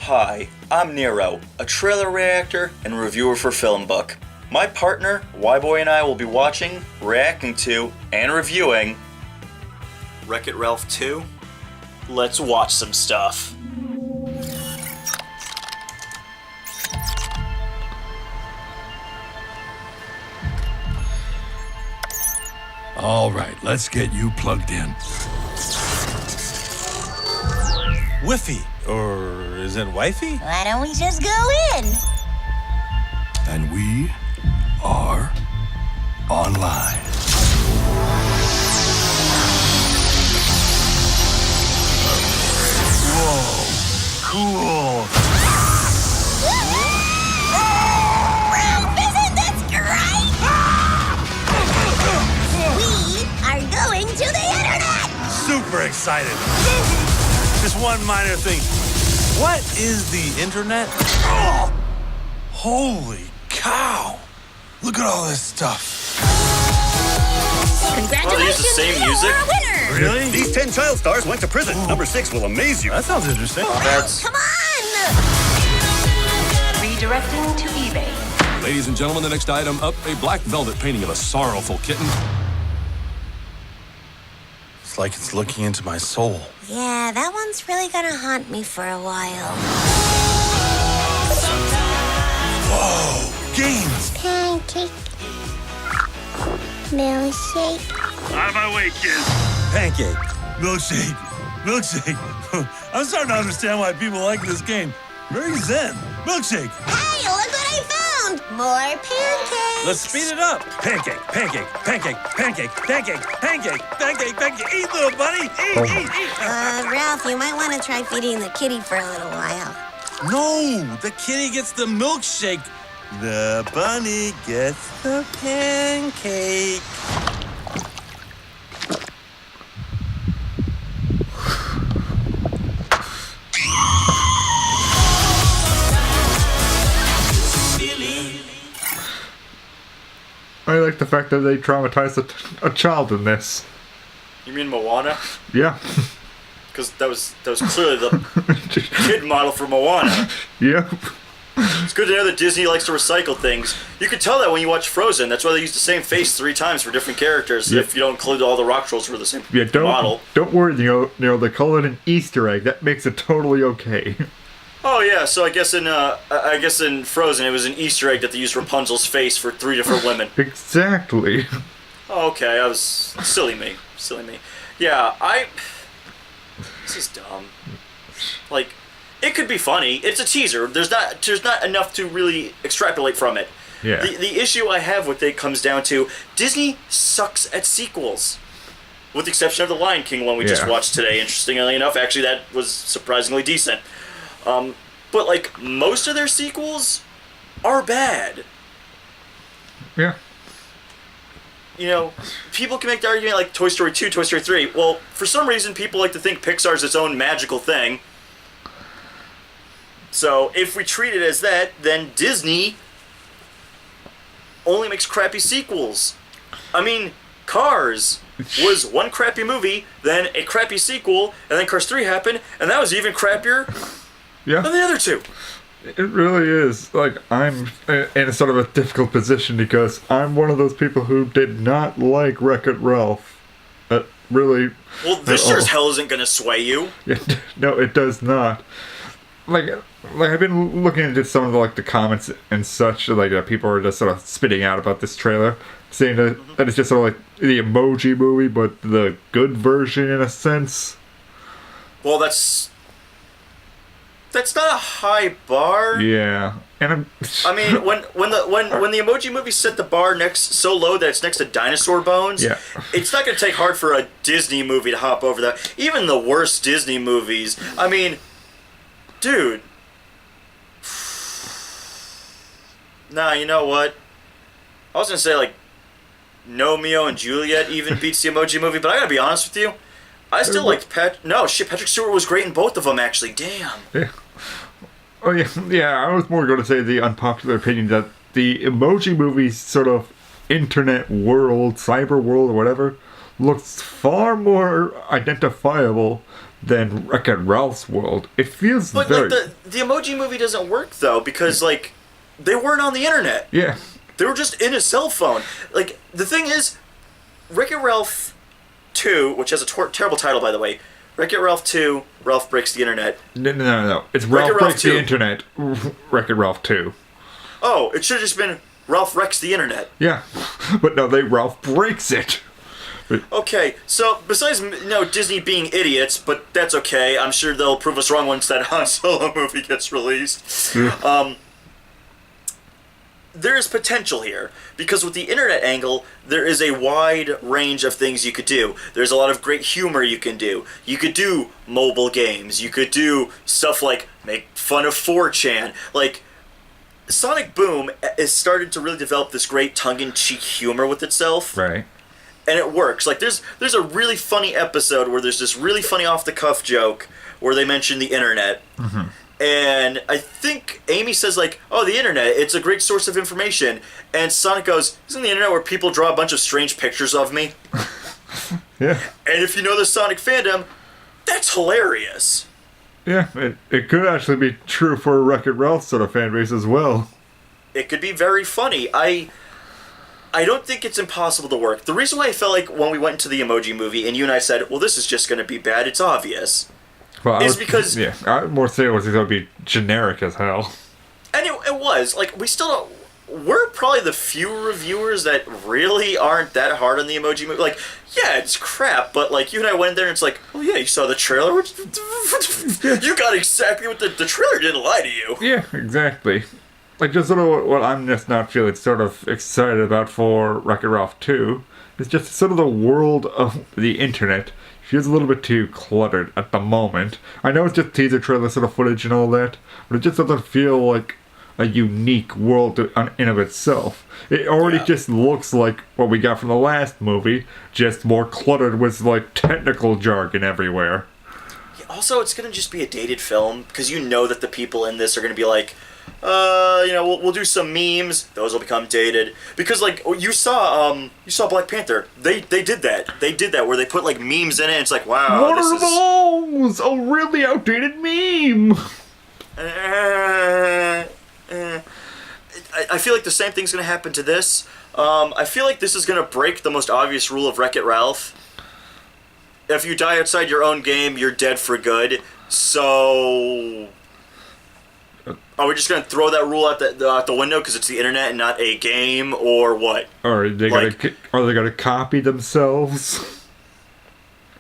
Hi, I'm Nero, a trailer reactor and reviewer for FilmBook. My partner, Y-Boy, and I will be watching, reacting to, and reviewing Wreck-It Ralph 2. Let's watch some stuff. All right, let's get you plugged in. Whiffy, or is it wifey? Why don't we just go in? And we are online. Whoa, cool. Ralph, isn't this great? We are going to the internet! Super excited. Just one minor thing. What is the internet? Oh, holy cow. Look at all this stuff. Congratulations, Oh, they use the same music? you're a winner! Really? These 10 child stars went to prison. Number 6 will amaze you. That sounds interesting. That's Come on! Redirecting to eBay. Ladies and gentlemen, the next item up, a black velvet painting of a sorrowful kitten. It's like it's looking into my soul. Yeah, that one's really gonna haunt me for a while. Whoa, games. Pancake. Milkshake. Out of my way, kids. Pancake. Milkshake. Milkshake. I'm starting to understand why people like this game. Very zen. Milkshake. Hey, look what I found! More pancakes! Let's speed it up. Pancake, pancake, pancake, pancake, pancake, pancake, pancake, pancake. Eat, little buddy. Eat. Ralph, you might want to try feeding the kitty for a little while. No, the kitty gets the milkshake. The bunny gets the pancake. I like the fact that they traumatized a child in this. you mean Moana? Yeah. Because that was clearly the kid model for Moana. Yep. It's good to know that Disney likes to recycle things. You can tell that when you watch Frozen. That's why they use the same face 3 times for different characters. Yeah. If you don't include all the rock trolls who are the same Yeah, model. don't worry, they call it an Easter egg. That makes it totally okay. Oh yeah, so I guess in Frozen it was an Easter egg that they used Rapunzel's face for 3 different women. Exactly. Oh, okay, I was silly me. Yeah, this is dumb. Like, it could be funny. It's a teaser. There's not enough to really extrapolate from it. Yeah. The issue I have with it comes down to Disney sucks at sequels. With the exception of the Lion King one we just watched today. Interestingly enough, actually that was surprisingly decent. But like most of their sequels are bad. Yeah. You know, people can make the argument like Toy Story 2, Toy Story 3. Well, for some reason people like to think Pixar's its own magical thing. So, if we treat it as that, then Disney only makes crappy sequels. I mean, Cars was one crappy movie, then a crappy sequel, and then Cars 3 happened, and that was even crappier Yeah. than the other 2. It really is. Like, I'm in a sort of a difficult position because I'm one of those people who did not like Wreck-It Ralph. Really. Well, this sure as hell isn't going to sway you. No, it does not. Like I've been looking into some of the comments and such, people are just sort of spitting out about this trailer, saying that it's just sort of like the Emoji Movie, but the good version in a sense. Well, that's not a high bar. Yeah, and I mean, when the Emoji Movie set the bar so low that it's next to Dinosaur Bones, Yeah. It's not going to take hard for a Disney movie to hop over that. Even the worst Disney movies, I mean, dude. Nah, you know what? I was going to say, like, Romeo and Juliet even beats the Emoji Movie, but I got to be honest with you. I still liked Patrick Stewart was great in both of them, actually. Damn. yeah. Oh yeah. I was more going to say the unpopular opinion that the Emoji Movie's sort of internet world, cyber world, or whatever, looks far more identifiable than Wreck-It Ralph's world. It feels But very... like the Emoji Movie doesn't work though because like they weren't on the internet. Yeah. They were just in a cell phone. Like the thing is, Wreck-It Ralph 2, which has a terrible title by the way. Wreck-It Ralph 2, Ralph Breaks the Internet. No. It's Ralph Breaks the Internet, Wreck-It Ralph 2. Oh, it should have just been Ralph Wrecks the Internet. Yeah. But no, Ralph breaks it. Okay, so besides Disney being idiots, but that's okay. I'm sure they'll prove us wrong once that Han Solo movie gets released. There is potential here because with the internet angle, there is a wide range of things you could do. There's a lot of great humor you can do. You could do mobile games. You could do stuff like make fun of 4chan. Like Sonic Boom has started to really develop this great tongue-in-cheek humor with itself. Right. And it works. Like there's a really funny episode where there's this really funny off-the-cuff joke where they mention the internet. Mm-hmm. And I think Amy says like, "Oh, the internet, it's a great source of information." And Sonic goes, "Isn't the internet where people draw a bunch of strange pictures of me?" Yeah. And if you know the Sonic fandom, that's hilarious. Yeah, it could actually be true for a Wreck-It Ralph sort of fan base as well. It could be very funny. I don't think it's impossible to work. The reason why I felt like when we went into the Emoji Movie and you and I said, "Well, this is just going to be bad," it's obvious. Well, because... Yeah, I would more say it was going to be generic as hell. And it was. Like, we still don't... We're probably the few reviewers that really aren't that hard on the Emoji Movie. Like, yeah, it's crap, but, like, you and I went there and it's like, "Oh, yeah, you saw the trailer? You got exactly what the trailer didn't lie to you." Yeah, exactly. Like, just sort of what I'm just not feeling sort of excited about for Wreck-It Ralph 2 is just sort of the world of the internet feels a little bit too cluttered at the moment. I know it's just teaser trailer sort of footage and all that, but it just doesn't feel like a unique world in of itself. It already just looks like what we got from the last movie, just more cluttered with like technical jargon everywhere. Also, it's going to just be a dated film because you know that the people in this are going to be like, we'll do some memes. Those will become dated because, like, you saw Black Panther. They did that. They did that where they put like memes in it. And it's like, wow, what are those? A really outdated meme. I feel like the same thing's gonna happen to this. I feel like this is gonna break the most obvious rule of Wreck-It Ralph. If you die outside your own game, you're dead for good. So. Are we just going to throw that rule out the window because it's the internet and not a game, or what? Or are they going to copy themselves?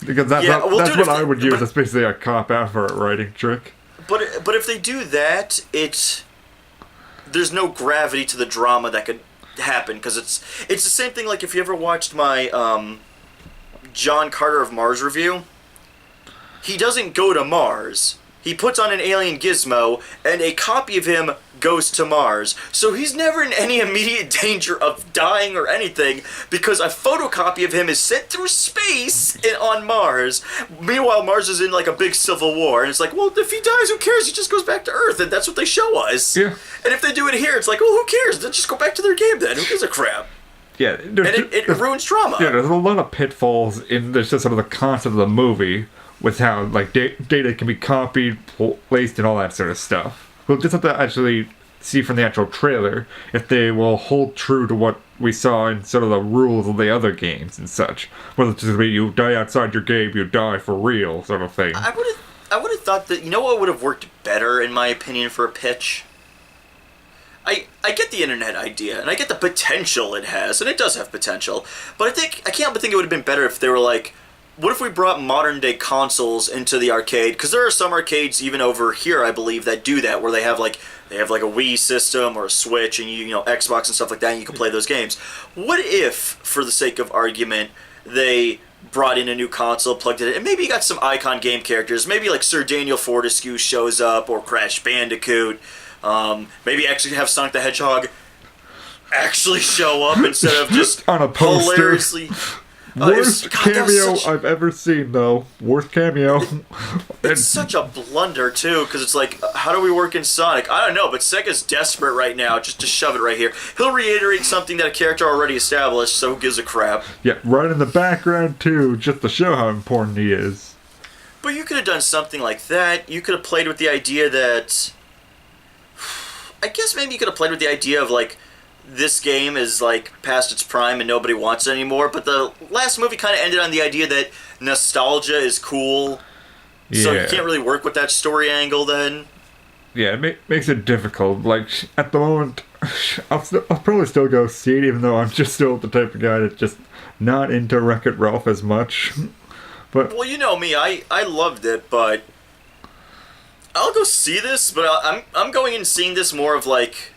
Because that's what I would use. It's basically a cop-out for a writing trick. But if they do that, there's no gravity to the drama that could happen because it's the same thing. Like if you ever watched my John Carter of Mars review, he doesn't go to Mars. He puts on an alien gizmo, and a copy of him goes to Mars. So he's never in any immediate danger of dying or anything, because a photocopy of him is sent through space on Mars. Meanwhile, Mars is in, like, a big civil war, and it's like, well, if he dies, who cares? He just goes back to Earth, and that's what they show us. Yeah. And if they do it here, it's like, well, who cares? They'll just go back to their game then. Who gives a crap? Yeah. And it ruins drama. Yeah, there's a lot of pitfalls in just sort of the concept of the movie, with how like data can be copied, placed, and all that sort of stuff. We'll just have to actually see from the actual trailer if they will hold true to what we saw in sort of the rules of the other games and such. Whether it's just be you die outside your game, you die for real sort of thing. I would have thought that, you know what would have worked better in my opinion for a pitch? I get the internet idea and I get the potential it has, and it does have potential. But I can't help but think it would have been better if they were like, what if we brought modern-day consoles into the arcade? Because there are some arcades, even over here, I believe, that do that, where they have like a Wii system or a Switch and you know Xbox and stuff like that, and you can play those games. What if, for the sake of argument, they brought in a new console, plugged it in, and maybe you got some icon game characters, maybe like Sir Daniel Fortescue shows up, or Crash Bandicoot, maybe actually have Sonic the Hedgehog actually show up instead of just on a poster. Hilariously... Worst cameo I've ever seen, though. Worst cameo. It's such a blunder, too, because it's like, how do we work in Sonic? I don't know, but Sega's desperate right now just to shove it right here. He'll reiterate something that a character already established, so who gives a crap? Yeah, right in the background, too, just to show how important he is. But you could have done something like that. You could have played with the idea that... I guess maybe you could have played with the idea of, like, this game is, like, past its prime and nobody wants it anymore. But the last movie kind of ended on the idea that nostalgia is cool. Yeah. So you can't really work with that story angle then. Yeah, it makes it difficult. Like, at the moment, I'll probably still go see it, even though I'm just still the type of guy that's just not into Wreck-It Ralph as much. But well, you know me, I loved it, but I'll go see this, but I'm going and seeing this more of like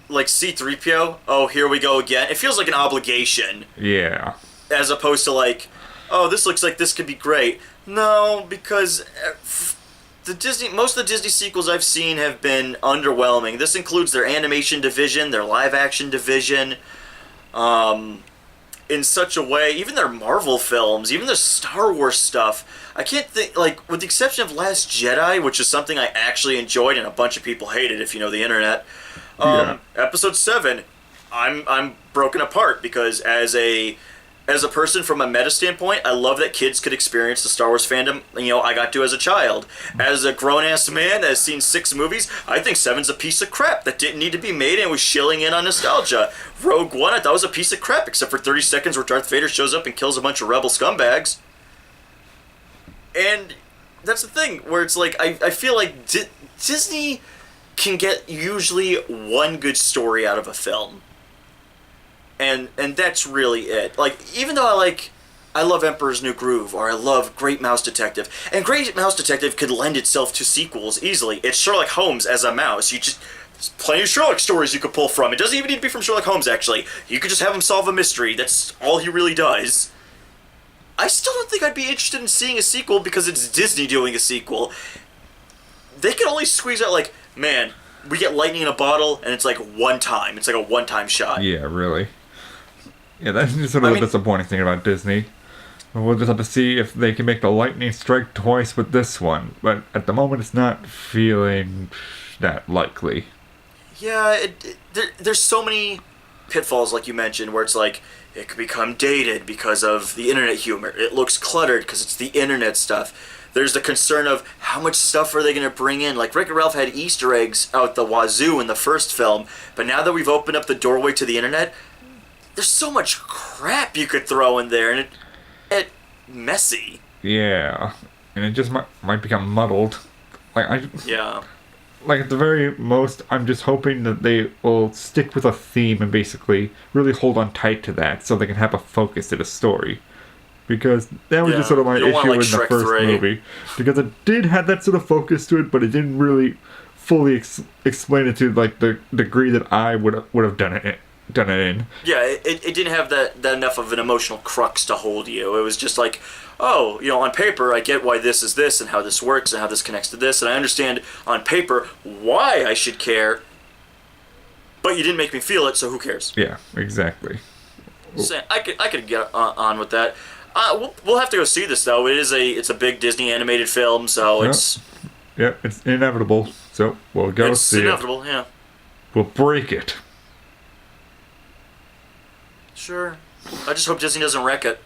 C-3PO. Oh, here we go again. It feels like an obligation. Yeah. As opposed to like, oh, this looks like this could be great. No, because most of the Disney sequels I've seen have been underwhelming. This includes their animation division, their live action division, in such a way, even their Marvel films, even their Star Wars stuff. I can't think, like, with the exception of Last Jedi, which is something I actually enjoyed and a bunch of people hated, if you know the internet. Episode 7, I'm broken apart because as a person from a meta standpoint, I love that kids could experience the Star Wars fandom, you know, I got to as a child. As a grown-ass man that has seen 6 movies, I think 7's a piece of crap that didn't need to be made and was shilling in on nostalgia. Rogue One, I thought was a piece of crap, except for 30 seconds where Darth Vader shows up and kills a bunch of rebel scumbags. And that's the thing, where it's like, I feel like Disney can get usually one good story out of a film. And that's really it. Like, even though I love Emperor's New Groove, or I love Great Mouse Detective, and Great Mouse Detective could lend itself to sequels easily. It's Sherlock Holmes as a mouse. There's plenty of Sherlock stories you could pull from. It doesn't even need to be from Sherlock Holmes, actually. You could just have him solve a mystery. That's all he really does. I still don't think I'd be interested in seeing a sequel because it's Disney doing a sequel. They can only squeeze out, like, man, we get lightning in a bottle, and it's like one time. It's like a one-time shot. Yeah, really. Yeah, that's just sort of the disappointing thing about Disney. We'll just have to see if they can make the lightning strike twice with this one. But at the moment, it's not feeling that likely. Yeah, there's so many pitfalls, like you mentioned, where it's like, it could become dated because of the internet humor. It looks cluttered because it's the internet stuff. There's the concern of how much stuff are they going to bring in. Like, Wreck-It Ralph had Easter eggs out the wazoo in the first film, but now that we've opened up the doorway to the internet, there's so much crap you could throw in there, and it's messy. Yeah, and it just might become muddled. Yeah. Like, at the very most, I'm just hoping that they will stick with a theme and basically really hold on tight to that so they can have a focus to the story. Because that was just sort of my issue in the first movie. Because it did have that sort of focus to it, but it didn't really fully explain it to, like, the degree that I would have done it in. Yeah, it didn't have that enough of an emotional crux to hold you. It was just like, oh, you know, on paper, I get why this is this and how this works and how this connects to this, and I understand on paper why I should care, but you didn't make me feel it, so who cares? Yeah, exactly. So I could get on with that. We'll have to go see this, though. It's a big Disney animated film, so it's... Yeah, it's inevitable, so we'll go see it. It's inevitable, yeah. We'll break it. Sure. I just hope Disney doesn't wreck it.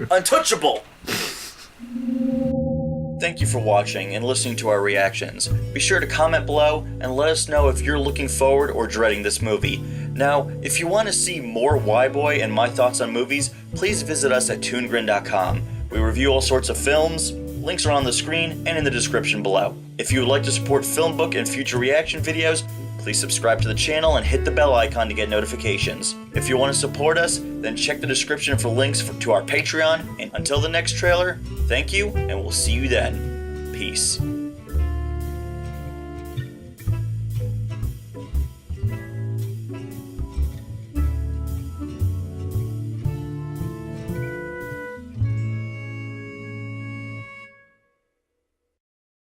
Untouchable! Thank you for watching and listening to our reactions. Be sure to comment below and let us know if you're looking forward or dreading this movie. Now, if you want to see more Y-Boy and my thoughts on movies, please visit us at toongrin.com. We review all sorts of films. Links are on the screen and in the description below. If you would like to support FilmBook and future reaction videos, please subscribe to the channel and hit the bell icon to get notifications. If you want to support us, then check the description for links to our Patreon. And until the next trailer, thank you, and we'll see you then. Peace.